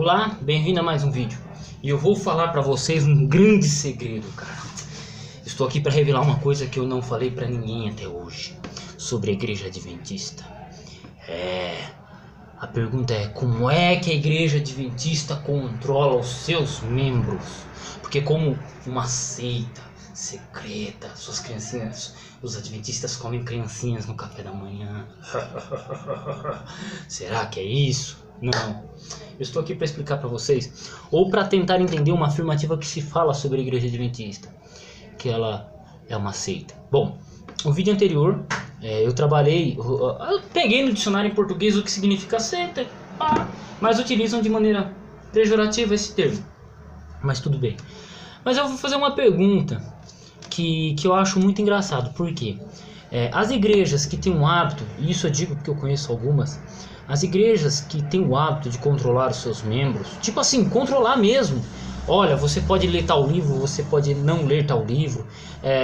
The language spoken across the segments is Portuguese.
Olá, bem-vindo a mais um vídeo. E eu vou falar pra vocês um grande segredo, cara. Estou aqui para revelar uma coisa que eu não falei pra ninguém até hoje sobre a Igreja Adventista. A pergunta é: como é que a Igreja Adventista controla os seus membros? Porque como uma seita secreta, suas criancinhas, os adventistas comem criancinhas no café da manhã. Será que é isso? Não. Eu estou aqui para explicar para vocês, ou para tentar entender uma afirmativa que se fala sobre a Igreja Adventista, que ela é uma seita. Bom, no vídeo anterior eu peguei no dicionário em português o que significa seita, mas utilizam de maneira pejorativa esse termo. Mas tudo bem. Mas eu vou fazer uma pergunta que eu acho muito engraçado. Por quê? As igrejas que têm um hábito, e isso eu digo porque eu conheço algumas, as igrejas que têm o hábito de controlar os seus membros, tipo assim, controlar mesmo. Olha, você pode ler tal livro, você pode não ler tal livro.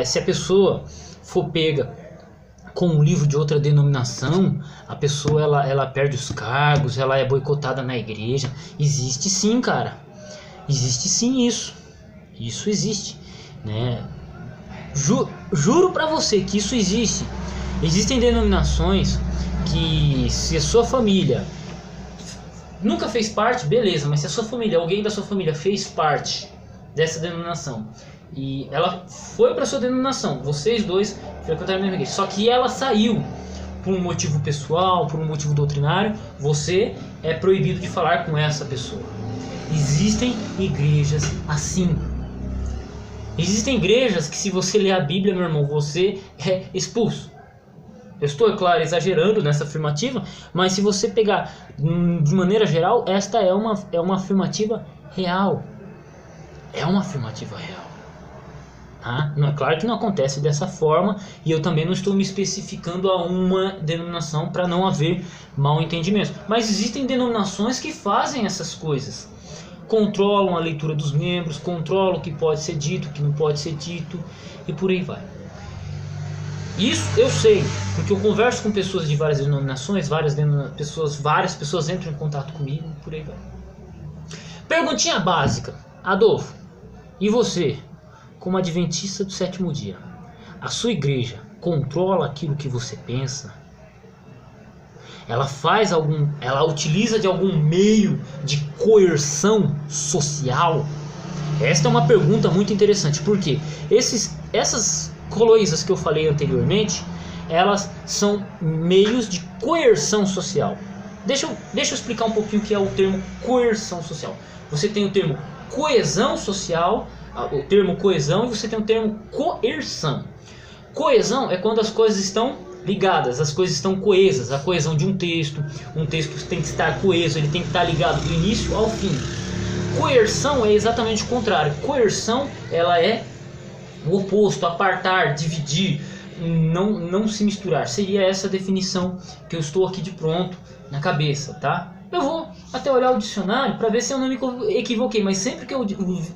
Se a pessoa for pega com um livro de outra denominação, a pessoa ela perde os cargos, ela é boicotada na igreja. Existe sim, cara. Existe sim isso. Isso existe, né? Juro pra você que isso existe. Existem denominações que, se a sua família nunca fez parte, beleza, mas se a sua família, alguém da sua família fez parte dessa denominação e ela foi para sua denominação, vocês dois frequentaram a mesma igreja, só que ela saiu por um motivo pessoal, por um motivo doutrinário, você é proibido de falar com essa pessoa. Existem igrejas assim. Existem igrejas que, se você ler a Bíblia, meu irmão, você é expulso. Eu estou, é claro, exagerando nessa afirmativa, mas se você pegar de maneira geral, esta é uma afirmativa real. É uma afirmativa real. Não, é claro que não acontece dessa forma, e eu também não estou me especificando a uma denominação para não haver mal entendimento. Mas existem denominações que fazem essas coisas. Controlam a leitura dos membros, controlam o que pode ser dito, o que não pode ser dito, e por aí vai. Isso eu sei, porque eu converso com pessoas de várias denominações, várias pessoas entram em contato comigo, por aí vai. Perguntinha básica, Adolfo, e você, como adventista do sétimo dia, a sua igreja controla aquilo que você pensa? Ela utiliza de algum meio de coerção social? Esta é uma pergunta muito interessante, porque essas coisas que eu falei anteriormente, elas são meios de coerção social. Deixa eu explicar um pouquinho o que é o termo coerção social. Você tem o termo coesão social, o termo coesão, e você tem o termo coerção. Coesão é quando as coisas estão ligadas, as coisas estão coesas, a coesão de um texto tem que estar coeso, ele tem que estar ligado do início ao fim. Coerção é exatamente o contrário. Coerção, ela é o oposto, apartar, dividir, não se misturar. Seria essa a definição que eu estou aqui de pronto na cabeça, tá? Eu vou até olhar o dicionário para ver se eu não me equivoquei, mas sempre que eu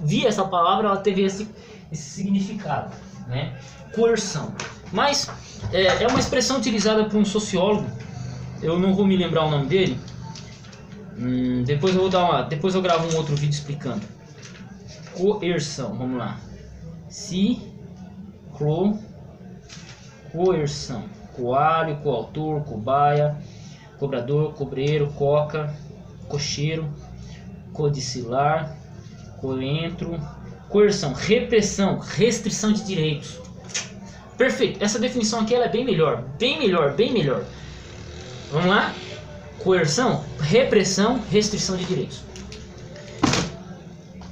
vi essa palavra, ela teve esse significado, né? Coerção. Mas é uma expressão utilizada por um sociólogo, eu não vou me lembrar o nome dele. Depois eu gravo um outro vídeo explicando. Coerção, vamos lá. Coerção. Coalho, coautor, cobaia, cobrador, cobreiro, coca, cocheiro, codicilar, coentro. Coerção, repressão, restrição de direitos. Perfeito, essa definição aqui ela é bem melhor. Vamos lá? Coerção, repressão, restrição de direitos.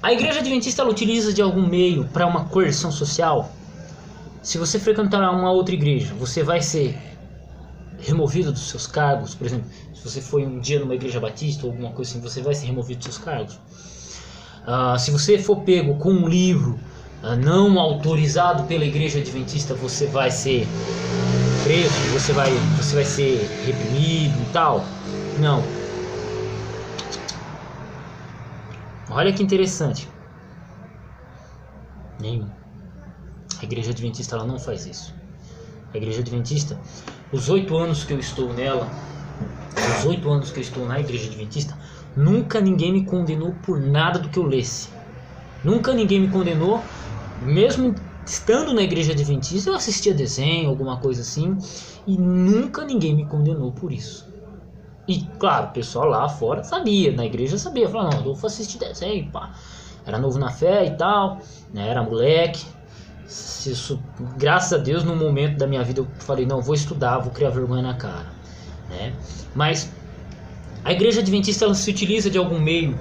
A Igreja Adventista ela utiliza de algum meio para uma coerção social? Se você frequentar uma outra igreja, você vai ser removido dos seus cargos? Por exemplo, se você foi um dia numa igreja batista ou alguma coisa assim, você vai ser removido dos seus cargos? Se você for pego com um livro não autorizado pela Igreja Adventista, você vai ser preso, você vai ser reprimido e tal? Não. Olha que interessante. Nenhum. A Igreja Adventista ela não faz isso. A Igreja Adventista, os 8 anos que eu estou nela, os 8 anos que eu estou na Igreja Adventista, Nunca ninguém me condenou por nada do que eu lesse. Nunca ninguém me condenou, mesmo estando na igreja adventista, eu assistia desenho, alguma coisa assim, e nunca ninguém me condenou por isso. E claro, o pessoal lá fora sabia, na igreja sabia, falava, não, eu vou assistir desenho, pá. Era novo na fé e tal, né, era moleque. Isso, graças a Deus, no momento da minha vida eu falei, não, vou estudar, vou criar vergonha na cara, né? Mas a igreja adventista, ela se utiliza de algum meio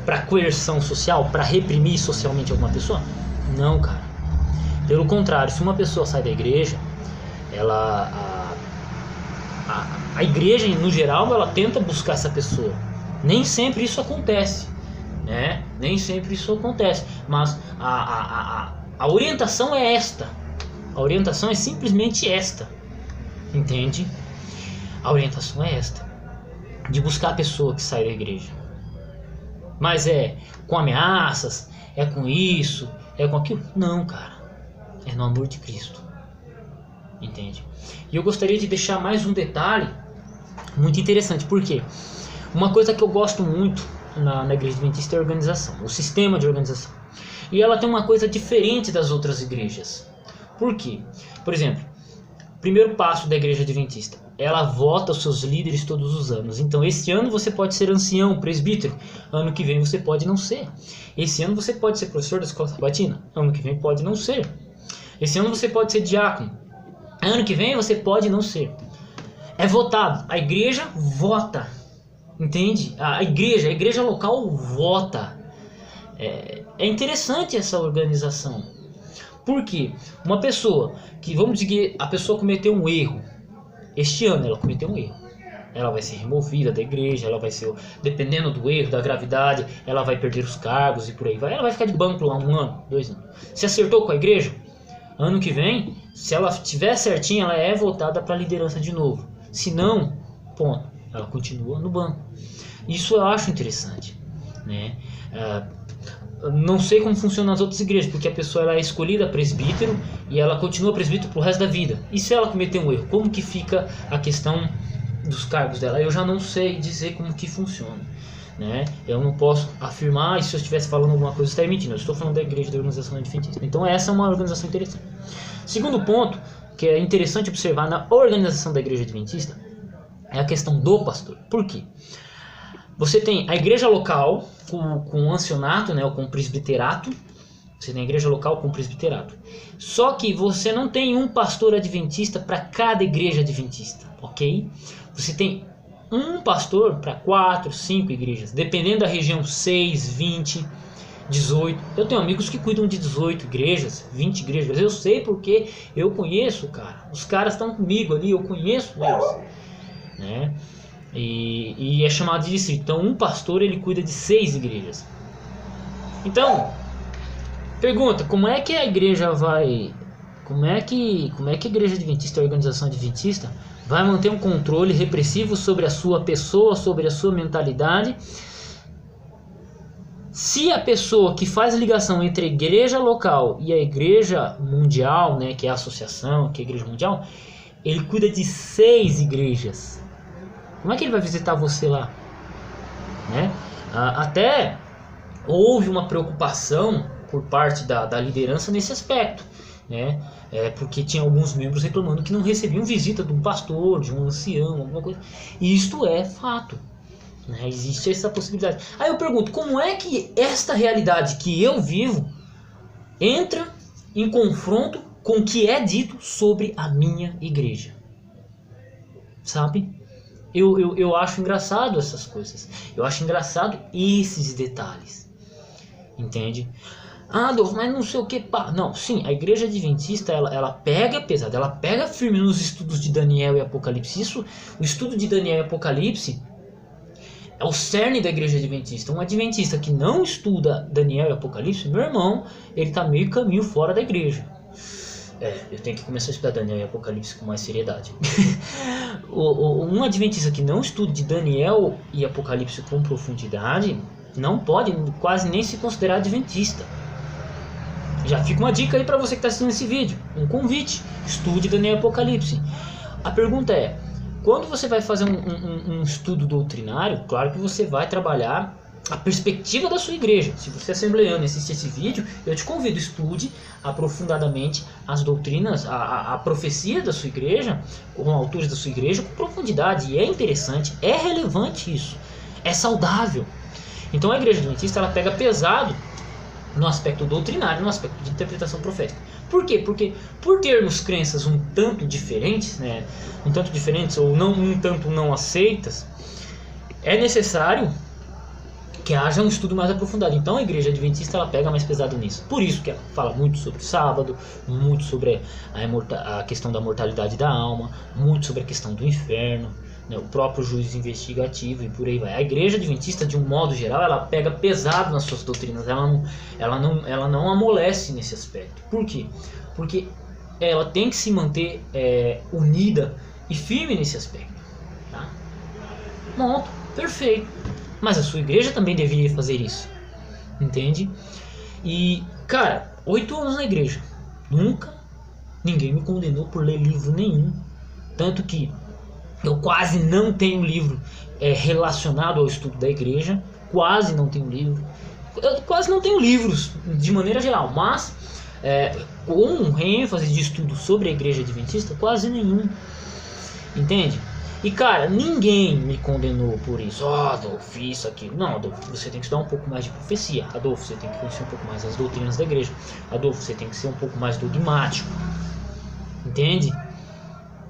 para coerção social, para reprimir socialmente alguma pessoa? Não, cara. Pelo contrário, se uma pessoa sai da igreja, a igreja, no geral, ela tenta buscar essa pessoa. Nem sempre isso acontece, né? Nem sempre isso acontece, mas a orientação é esta. A orientação é simplesmente esta, entende? A orientação é esta, de buscar a pessoa que sai da igreja. Mas é com ameaças, é com isso, é com aquilo? Não, cara. É no amor de Cristo. Entende? E eu gostaria de deixar mais um detalhe muito interessante. Por quê? Uma coisa que eu gosto muito na igreja adventista é a organização, o sistema de organização. E ela tem uma coisa diferente das outras igrejas. Por quê? Por exemplo, primeiro passo da igreja adventista, ela vota os seus líderes todos os anos. Então esse ano você pode ser ancião, presbítero, ano que vem você pode não ser. Esse ano você pode ser professor da escola sabatina, ano que vem pode não ser. Esse ano você pode ser diácono, ano que vem você pode não ser. É votado, a igreja vota, entende? A igreja local vota. É interessante essa organização. Por quê? Uma pessoa que, vamos dizer que a pessoa cometeu um erro, este ano ela cometeu um erro, ela vai ser removida da igreja, ela vai ser, dependendo do erro, da gravidade, ela vai perder os cargos e por aí vai. Ela vai ficar de banco lá 1 ano, 2 anos. Se acertou com a igreja, ano que vem, se ela estiver certinha, ela é votada para a liderança de novo. Se não, ponto, ela continua no banco. Isso eu acho interessante, né? Não sei como funciona nas outras igrejas, porque a pessoa ela é escolhida presbítero e ela continua presbítero pro resto da vida. E se ela cometer um erro, como que fica a questão dos cargos dela? Eu já não sei dizer como que funciona, né? Eu não posso afirmar, e se eu estivesse falando alguma coisa, eu estaria mentindo. Eu estou falando da igreja da organização adventista. Então essa é uma organização interessante. Segundo ponto, que é interessante observar na organização da igreja adventista, é a questão do pastor. Por quê? Você tem a igreja local com o ancianato, né, ou com o presbiterato. Você tem a igreja local com o presbiterato. Só que você não tem um pastor adventista para cada igreja adventista, ok? Você tem um pastor para 4, 5 igrejas, dependendo da região, 6, 20, 18. Eu tenho amigos que cuidam de 18 igrejas, 20 igrejas. Eu sei porque eu conheço, cara. Os caras estão comigo ali, eu conheço eles, né? E é chamado de distrito. Então um pastor ele cuida de 6 igrejas. Então, pergunta, como é que a igreja vai... Como é que a igreja adventista, a organização adventista, vai manter um controle repressivo sobre a sua pessoa, sobre a sua mentalidade, se a pessoa que faz ligação entre a igreja local e a igreja mundial, né, que é a associação, que é a igreja mundial, ele cuida de 6 igrejas? Como é que ele vai visitar você lá? Né? Até houve uma preocupação por parte da liderança nesse aspecto, né? Porque tinha alguns membros reclamando que não recebiam visita de um pastor, de um ancião, alguma coisa. E isto é fato, né? Existe essa possibilidade. Aí eu pergunto, como é que esta realidade que eu vivo entra em confronto com o que é dito sobre a minha igreja? Sabe? Eu acho engraçado essas coisas. Eu acho engraçado esses detalhes. Entende? Ah, Adolfo, mas não sei o que. Pá. Não, sim, a igreja adventista ela pega pesado, ela pega firme nos estudos de Daniel e Apocalipse. Isso, o estudo de Daniel e Apocalipse é o cerne da igreja adventista. Um adventista que não estuda Daniel e Apocalipse, meu irmão, ele está meio caminho fora da igreja. Eu tenho que começar a estudar Daniel e Apocalipse com mais seriedade. Um adventista que não estuda de Daniel e Apocalipse com profundidade não pode quase nem se considerar adventista. Já fica uma dica aí para você que está assistindo esse vídeo, um convite: estude Daniel e Apocalipse. A pergunta é: quando você vai fazer um estudo doutrinário, claro que você vai trabalhar a perspectiva da sua igreja. Se você é assembleano e assiste esse vídeo, eu te convido, estude aprofundadamente as doutrinas, a profecia da sua igreja, com autores da sua igreja, com profundidade. E é interessante, é relevante isso, é saudável. Então a igreja adventista, ela pega pesado no aspecto doutrinário, no aspecto de interpretação profética. Por quê? Porque por termos crenças um tanto diferentes, né, um tanto diferentes ou não, um tanto não aceitas, é necessário que haja um estudo mais aprofundado. Então a igreja adventista, ela pega mais pesado nisso. Por isso que ela fala muito sobre o sábado, muito sobre a questão da mortalidade da alma, muito sobre a questão do inferno, né, o próprio juízo investigativo e por aí vai. A igreja adventista, de um modo geral, ela pega pesado nas suas doutrinas, ela não amolece nesse aspecto. Por quê? Porque ela tem que se manter unida e firme nesse aspecto. Tá? Pronto, perfeito. Mas a sua igreja também deveria fazer isso, entende? E, cara, 8 anos na igreja, nunca ninguém me condenou por ler livro nenhum. Tanto que eu quase não tenho livro relacionado ao estudo da igreja, quase não tenho livro. Eu quase não tenho livros de maneira geral, mas com ênfase de estudo sobre a igreja adventista, quase nenhum, entende? E cara, ninguém me condenou por isso. Adolfo, isso, aquilo. Não, Adolfo, você tem que estudar um pouco mais de profecia. Adolfo, você tem que conhecer um pouco mais as doutrinas da igreja. Adolfo, você tem que ser um pouco mais dogmático. Entende?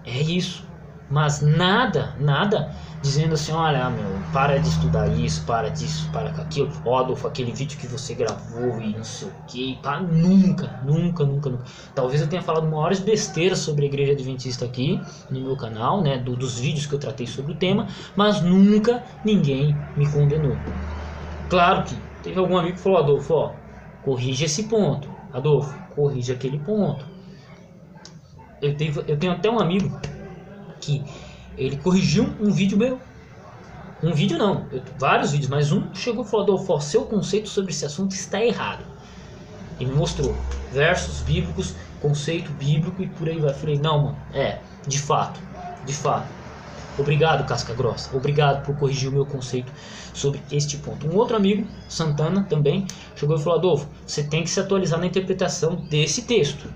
É isso. Mas nada dizendo assim, olha, meu, para de estudar isso, para disso, para aquilo. Adolfo, aquele vídeo que você gravou e não sei o que. Nunca. Talvez eu tenha falado maiores besteiras sobre a igreja adventista aqui no meu canal, né, dos vídeos que eu tratei sobre o tema, mas nunca ninguém me condenou. Claro que teve algum amigo que falou, Adolfo, corrige esse ponto. Adolfo, corrige aquele ponto. Eu tenho até um amigo que ele corrigiu um vídeo meu. Um vídeo não, vários vídeos, mas um chegou e falou, Adolfo, seu conceito sobre esse assunto está errado. E me mostrou versos bíblicos, conceito bíblico e por aí vai. Eu falei, não, mano, de fato. Obrigado, casca grossa. Obrigado por corrigir o meu conceito sobre este ponto. Um outro amigo, Santana, também, chegou e falou, Adolfo, você tem que se atualizar na interpretação desse texto.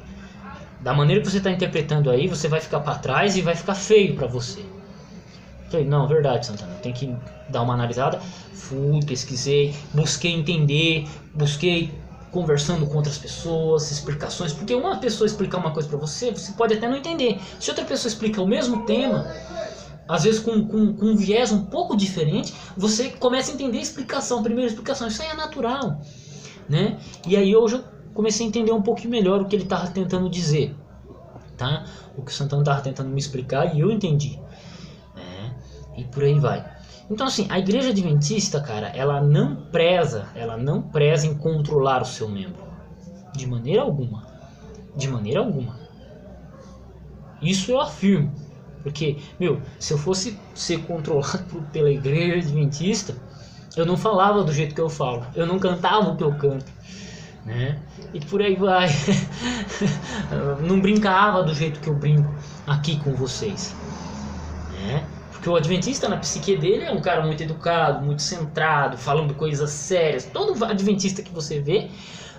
Da maneira que você está interpretando aí, você vai ficar para trás e vai ficar feio para você. Falei, não, verdade, Santana, tem que dar uma analisada. Fui, pesquisei, busquei entender, busquei conversando com outras pessoas, explicações, porque uma pessoa explicar uma coisa para você, você pode até não entender. Se outra pessoa explica o mesmo tema, às vezes com um viés um pouco diferente, você começa a entender a explicação, a primeira explicação. Isso aí é natural, né? E aí eu já comecei a entender um pouquinho melhor o que ele estava tentando dizer, tá? O que o Santana estava tentando me explicar e eu entendi, né? E por aí vai. Então assim, a igreja adventista, cara, ela não preza em controlar o seu membro, de maneira alguma, isso eu afirmo, porque, meu, se eu fosse ser controlado pela igreja adventista, eu não falava do jeito que eu falo, eu não cantava o que eu canto, né? E por aí vai. Não brincava do jeito que eu brinco aqui com vocês, né? Porque o adventista, na psique dele, é um cara muito educado, muito centrado, falando coisas sérias. Todo adventista que você vê,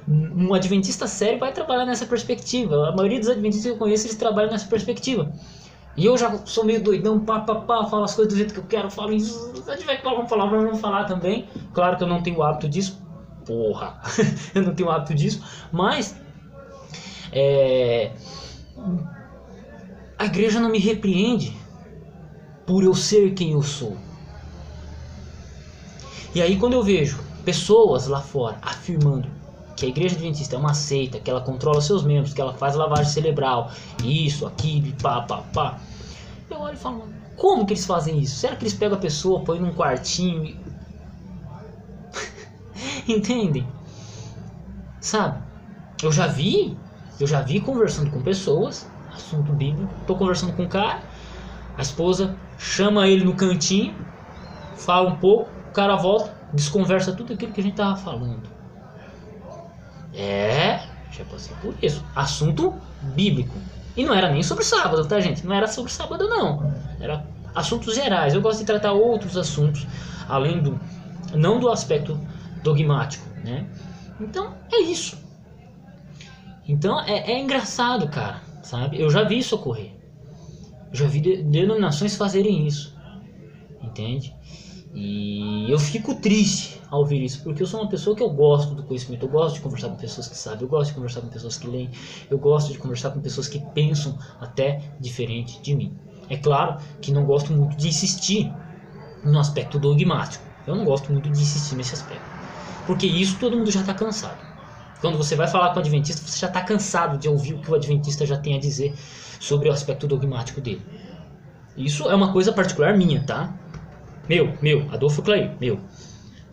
um adventista sério vai trabalhar nessa perspectiva. A maioria dos adventistas que eu conheço, eles trabalham nessa perspectiva. E eu já sou meio doidão, falo as coisas do jeito que eu quero, falo isso. Se eu tiver que falar uma palavra, eu vou falar também. Claro que eu não tenho o hábito disso. Porra, eu não tenho o hábito disso, mas a igreja não me repreende por eu ser quem eu sou. E aí quando eu vejo pessoas lá fora afirmando que a igreja adventista é uma seita, que ela controla seus membros, que ela faz lavagem cerebral, isso, aquilo, pá, eu olho e falo, como que eles fazem isso? Será que eles pegam a pessoa, põem num quartinho e... Entendem? Sabe? Eu já vi conversando com pessoas, assunto bíblico, tô conversando com um cara, a esposa chama ele no cantinho, fala um pouco, o cara volta, desconversa tudo aquilo que a gente tava falando. Já passei por isso. Assunto bíblico. E não era nem sobre sábado, tá, gente? Não era sobre sábado, não. Era assuntos gerais. Eu gosto de tratar outros assuntos, além do, não do aspecto dogmático, né? Então é isso. Então é engraçado, cara, sabe? Eu já vi isso ocorrer. Eu já vi denominações fazerem isso, entende? E eu fico triste ao ouvir isso, porque eu sou uma pessoa que eu gosto do conhecimento, eu gosto de conversar com pessoas que sabem, eu gosto de conversar com pessoas que leem, eu gosto de conversar com pessoas que pensam até diferente de mim. É claro que não gosto muito de insistir no aspecto dogmático, eu não gosto muito de insistir nesse aspecto, porque isso todo mundo já está cansado. Quando você vai falar com o adventista, você já está cansado de ouvir o que o adventista já tem a dizer sobre o aspecto dogmático dele. Isso é uma coisa particular minha, tá? Meu, Adolfo Clay, meu.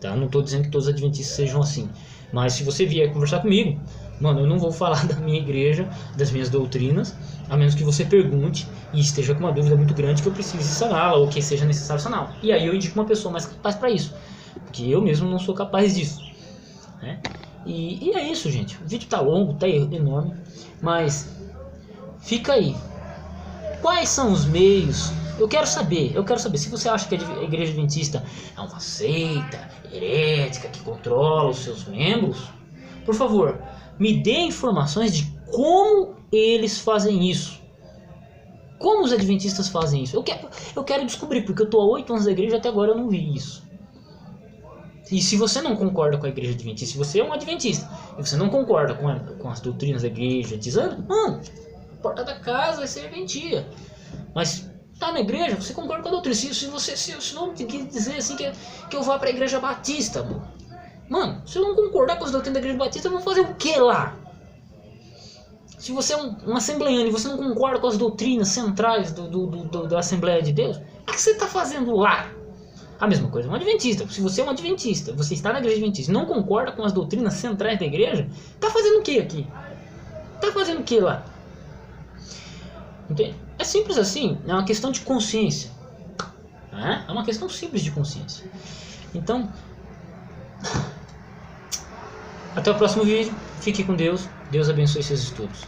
Tá? Não estou dizendo que todos os adventistas sejam assim. Mas se você vier conversar comigo, mano, eu não vou falar da minha igreja, das minhas doutrinas, a menos que você pergunte e esteja com uma dúvida muito grande que eu precise saná-la ou que seja necessário saná-la. E aí eu indico uma pessoa mais capaz para isso, porque eu mesmo não sou capaz disso, né? E é isso, gente. O vídeo tá longo, tá enorme, mas fica aí. Quais são os meios? Eu quero saber se você acha que a igreja adventista é uma seita herética que controla os seus membros. Por favor, me dê informações de como eles fazem isso. Como os adventistas fazem isso? Eu quero descobrir, porque eu tô há 8 anos da igreja e até agora eu não vi isso. E se você não concorda com a igreja adventista, se você é um adventista e você não concorda com as doutrinas da igreja adventista, mano, porta da casa vai ser adventia. Mas tá na igreja, você concorda com a doutrina. Se não quer dizer assim que eu vá pra igreja batista, mano, se eu não concordar com as doutrinas da igreja batista, eu vou fazer o que lá? Se você é um assembleiano e você não concorda com as doutrinas centrais da Assembleia de Deus, o que você está fazendo lá? A mesma coisa, um adventista. Se você é um adventista, você está na igreja adventista e não concorda com as doutrinas centrais da igreja, tá fazendo o que aqui? Tá fazendo o que lá? Entende? É simples assim, é uma questão de consciência. É uma questão simples de consciência. Então, até o próximo vídeo. Fique com Deus. Deus abençoe seus estudos.